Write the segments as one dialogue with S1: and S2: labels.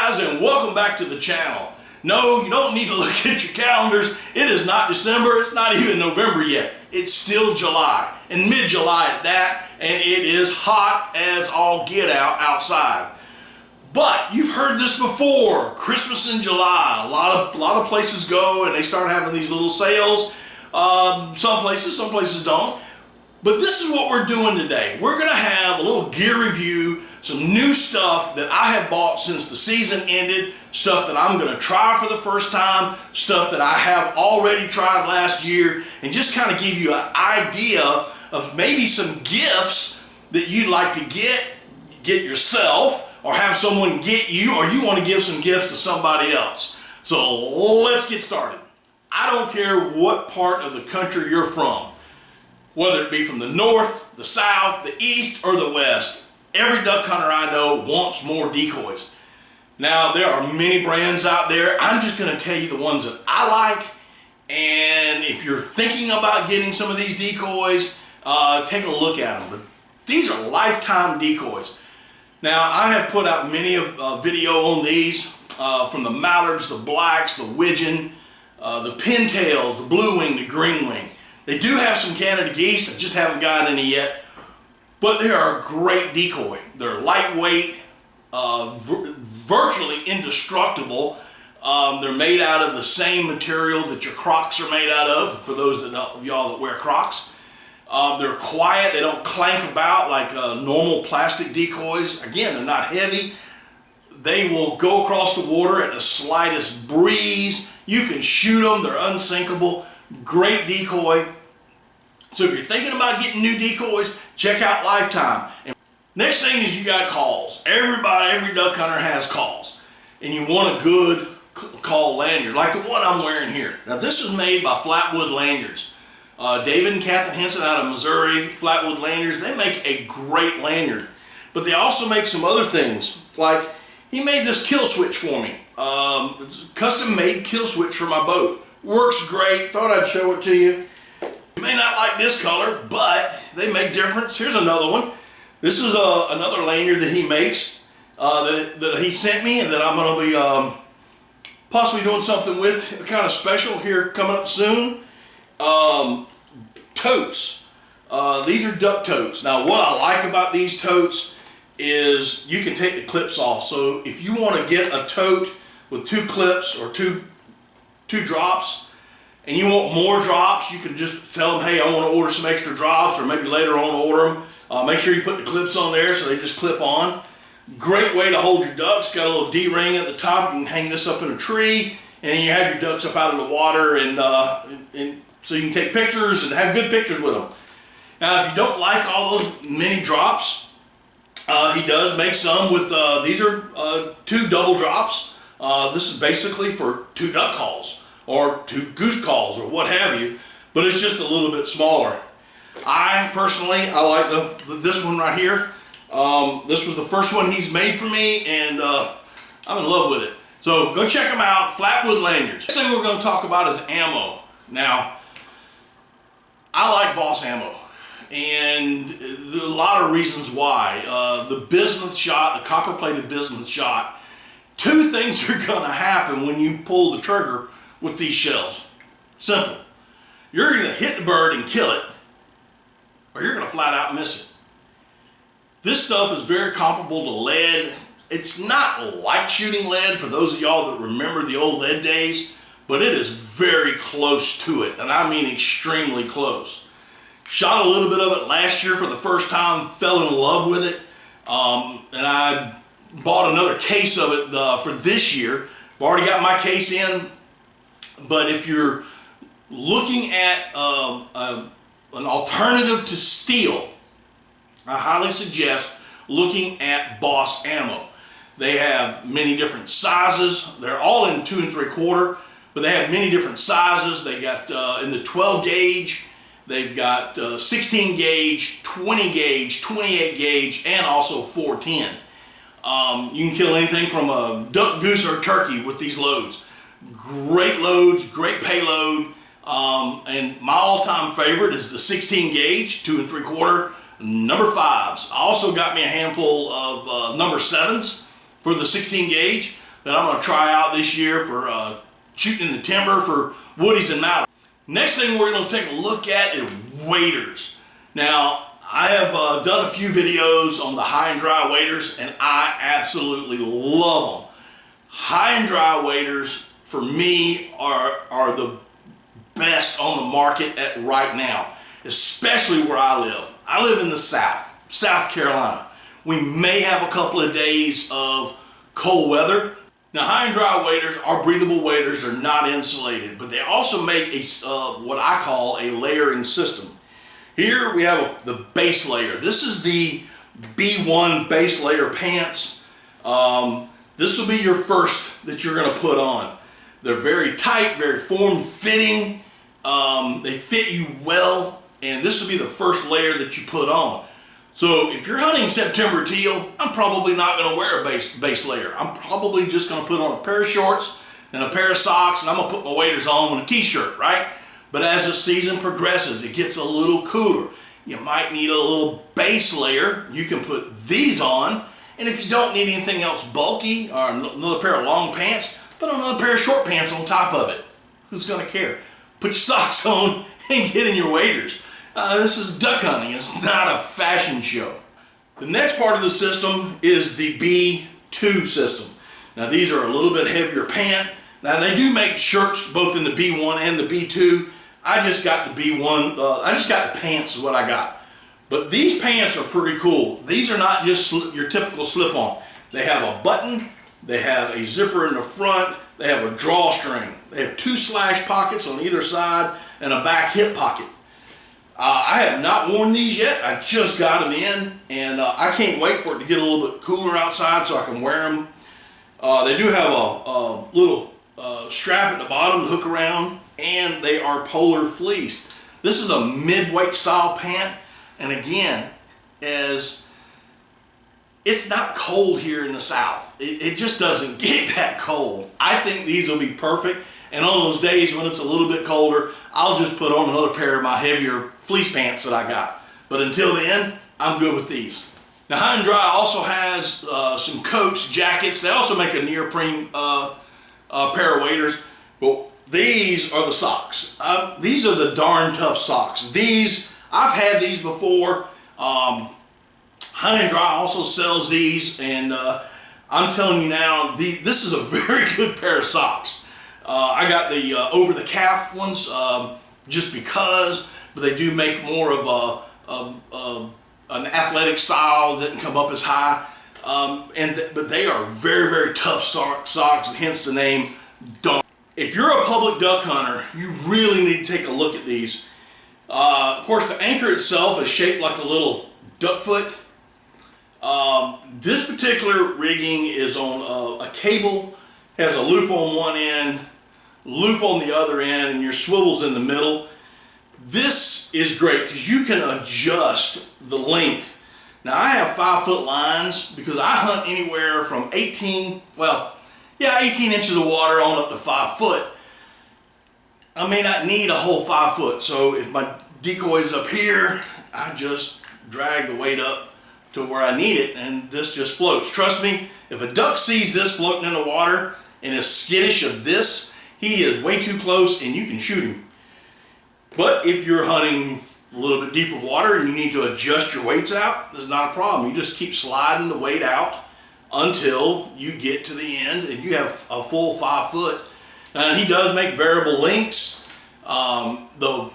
S1: guys, and welcome back to the channel. No, you don't need to look at your calendars. It is not December, it's not even November yet. It's still July, and mid-July at that, and it is hot as all get out outside. But you've heard this before, Christmas in July. A lot of places go and they start having these little sales. Some places don't. But this is what we're doing today. We're gonna have a little gear review, some new stuff that I have bought since the season ended, stuff that I'm gonna try for the first time, stuff that I have already tried last year, and just kind of give you an idea of maybe some gifts that you'd like to get yourself, or have someone get you, or you want to give some gifts to somebody else. So let's get started. I don't care what part of the country you're from, whether it be from the north, the south, the east, or the west. Every duck hunter I know wants more decoys. Now, there are many brands out there. I'm just going to tell you the ones that I like. And if you're thinking about getting some of these decoys, take a look at them. But these are lifetime decoys. Now, I have put out many video on these, from the mallards, the blacks, the widgeon, the pintails, the blue wing, the green wing. They do have some Canada geese, I just haven't gotten any yet, but they are a great decoy. They're lightweight, virtually indestructible. They're made out of the same material that your Crocs are made out of, for those of y'all that wear Crocs. They're quiet, they don't clank about like normal plastic decoys. Again, they're not heavy. They will go across the water at the slightest breeze. You can shoot them, they're unsinkable. Great decoy. So if you're thinking about getting new decoys, check out Lifetime. And next thing is you got calls. Every duck hunter has calls. And you want a good call lanyard, like the one I'm wearing here. Now this is made by Flatwood Lanyards. David and Catherine Henson out of Missouri, Flatwood Lanyards, they make a great lanyard. But they also make some other things. Like, he made this kill switch for me. It's a custom made kill switch for my boat. Works great, thought I'd show it to you. You may not like this color, but they make difference. Here's another one. This is another lanyard that he makes, that he sent me, and that I'm going to be possibly doing something with, kind of special here coming up soon. Totes. These are duck totes. Now what I like about these totes is you can take the clips off. So if you want to get a tote with 2 clips or two drops, and you want more drops, you can just tell them, hey, I want to order some extra drops, or maybe later on order them. Make sure you put the clips on there so they just clip on. Great way to hold your ducks. Got a little D-ring at the top. You can hang this up in a tree, and then you have your ducks up out of the water, and so you can take pictures and have good pictures with them. Now, if you don't like all those mini drops, he does make some with, these are 2 double drops. This is basically for 2 duck calls, or 2 goose calls, or what have you, but it's just a little bit smaller. I like this one right here. This was the first one he's made for me, and I'm in love with it. So go check them out, Flatwood Lanyards. Next thing we're going to talk about is ammo. Now, I like Boss ammo, and there are a lot of reasons why. The bismuth shot, the copper-plated bismuth shot, 2 things are going to happen when you pull the trigger with these shells. Simple. You're going to hit the bird and kill it, or you're going to flat out miss it. This stuff is very comparable to lead. It's not like shooting lead for those of y'all that remember the old lead days, but it is very close to it, and I mean extremely close. Shot a little bit of it last year for the first time, fell in love with it, and I bought another case of it for this year. I've already got my case in, but if you're looking at an alternative to steel, I highly suggest looking at Boss ammo. They have many different sizes. They're all in 2 3/4, but they have many different sizes. They got in the 12 gauge, they've got 16 gauge, 20 gauge, 28 gauge, and also 410. You can kill anything from a duck, goose, or turkey with these loads. Great loads, great payload, and my all-time favorite is the 16 gauge, 2 3/4, number 5s. I also got me a handful of number 7s for the 16 gauge. that I'm going to try out this year for shooting in the timber for woodies and mallards. Next thing we're going to take a look at is waders. Now, I have done a few videos on the high and dry waders, and I absolutely love them. High and dry waders, for me, are the best on the market right now, especially where I live. I live in the South Carolina. We may have a couple of days of cold weather. Now, high and dry waders are breathable waders. They're not insulated, but they also make what I call a layering system. Here we have the base layer. This is the B1 base layer pants. This will be your first that you're going to put on. They're very tight, very form-fitting. They fit you well, and this will be the first layer that you put on. So if you're hunting September teal, I'm probably not going to wear a base layer. I'm probably just going to put on a pair of shorts and a pair of socks, and I'm going to put my waders on with a t-shirt, right? But as the season progresses, it gets a little cooler. You might need a little base layer. You can put these on, and if you don't need anything else bulky or another pair of long pants, put another pair of short pants on top of it. Who's going to care? Put your socks on and get in your waders. This is duck hunting. It's not a fashion show. The next part of the system is the B2 system. Now these are a little bit heavier pant. Now they do make shirts both in the B1 and the B2. I just got the B1, I just got the pants is what I got. But these pants are pretty cool. These are not just your typical slip-on. They have a button, they have a zipper in the front, they have a drawstring. They have 2 slash pockets on either side and a back hip pocket. I have not worn these yet. I just got them in, and I can't wait for it to get a little bit cooler outside so I can wear them. They do have a little strap at the bottom to hook around, and they are polar fleeced. This is a mid-weight style pant, and again, as it's not cold here in the South. It just doesn't get that cold. I think these will be perfect, and on those days when it's a little bit colder, I'll just put on another pair of my heavier fleece pants that I got. But until then, I'm good with these. Now, High and Dry also has some coats, jackets. They also make a neoprene pair of waders. But these are the socks. These are the darn tough socks. These, I've had these before. High and Dry also sells these, and I'm telling you now, this is a very good pair of socks. I got the over the calf ones just because, but they do make more of an athletic style that doesn't come up as high. But they are very, very tough socks, hence the name Darn. If you're a public duck hunter, you really need to take a look at these. Of course, the anchor itself is shaped like a little duck foot. This particular rigging is on a cable, has a loop on one end, loop on the other end, and your swivel's in the middle. This is great because you can adjust the length. Now I have 5-foot lines because I hunt anywhere from 18 inches of water on up to 5 foot. I may not need a whole 5 foot, so if my decoy's up here, I just drag the weight up to where I need it, and this just floats. Trust me, if a duck sees this floating in the water and is skittish of this, he is way too close and you can shoot him. But if you're hunting a little bit deeper water and you need to adjust your weights out, there's not a problem. You just keep sliding the weight out until you get to the end and you have a full 5 foot. He does make variable lengths. The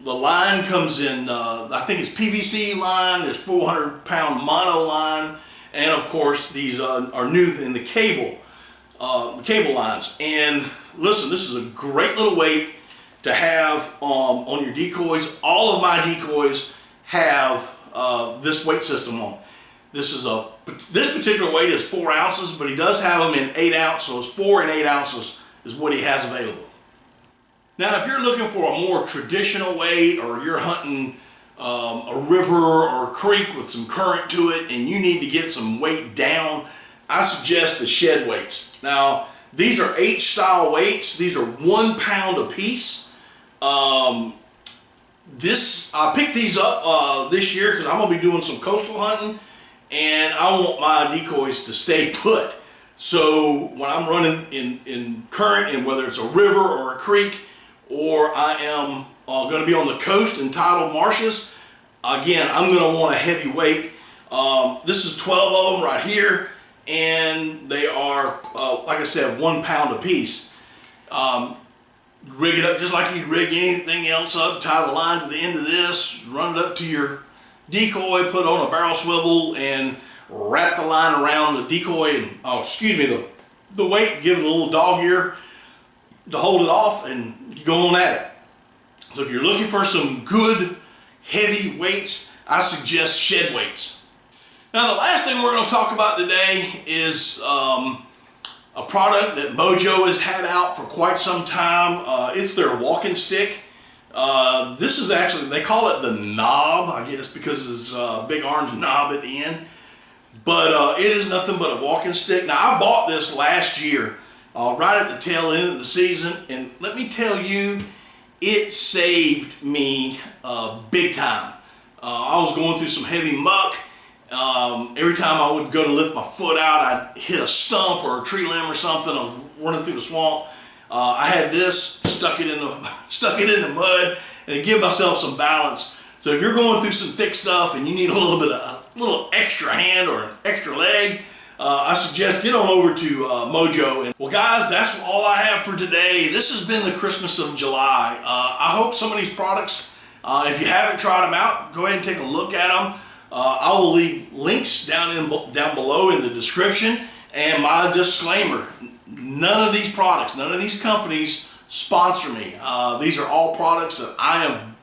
S1: line comes in, I think it's PVC line, there's 400-pound mono line, and of course these are new in the cable lines. And listen, this is a great little weight to have on your decoys. All of my decoys have this weight system on. This particular weight is 4 ounces, but he does have them in 8 ounce, so it's 4 and 8 ounces is what he has available. Now, if you're looking for a more traditional weight, or you're hunting a river or a creek with some current to it and you need to get some weight down, I suggest the shed weights. Now, these are H-style weights. These are 1 pound a piece. I picked these up this year because I'm going to be doing some coastal hunting and I want my decoys to stay put. So when I'm running in current, and whether it's a river or a creek, or I am going to be on the coast in tidal marshes, again, I'm going to want a heavy weight. This is 12 of them right here, and they are, like I said, 1 pound a piece. Rig it up just like you'd rig anything else up, tie the line to the end of this, run it up to your decoy, put on a barrel swivel, and wrap the line around the decoy, and, the weight, give it a little dog ear to hold it off, and you go on at it. So if you're looking for some good heavy weights, I suggest shed weights. Now the last thing we're going to talk about today is a product that Mojo has had out for quite some time. It's their walking stick. This is actually, they call it the knob, I guess because it's a big orange knob at the end. But it is nothing but a walking stick. Now I bought this last year, right at the tail end of the season, and let me tell you, it saved me big time. I was going through some heavy muck. Every time I would go to lift my foot out, I'd hit a stump or a tree limb or something. I was running through the swamp. I had this, stuck it in the mud, and give myself some balance. So if you're going through some thick stuff and you need a little extra hand or an extra leg, I suggest get on over to Mojo. And well, guys, that's all I have for today. This has been the Christmas of July. I hope some of these products, if you haven't tried them out, go ahead and take a look at them. I will leave links down below in the description, and my disclaimer: none of these products, none of these companies sponsor me. These are all products that I have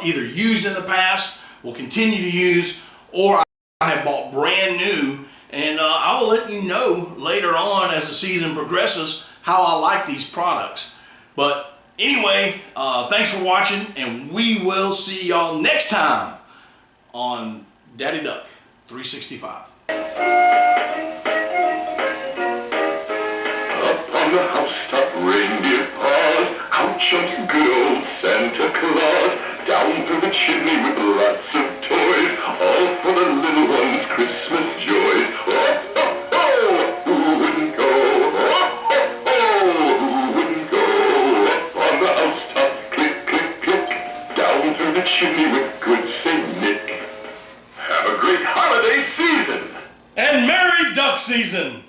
S1: either used in the past, will continue to use, or I have bought brand new. And I will let you know later on as the season progresses how I like these products. But anyway, thanks for watching, and we will see y'all next time on Daddy Duck 365.
S2: Up on the housetop, reindeer paws, out jumps good old Santa Claus, down through the chimney with lots of toys, all for the little ones' Christmas joys. Oh, oh, oh, who wouldn't go? Oh, oh, oh, who wouldn't go? Up on the housetop, click, click, click, down through the chimney with good Saint Nick. Have a great holiday season!
S1: And Merry Duck Season!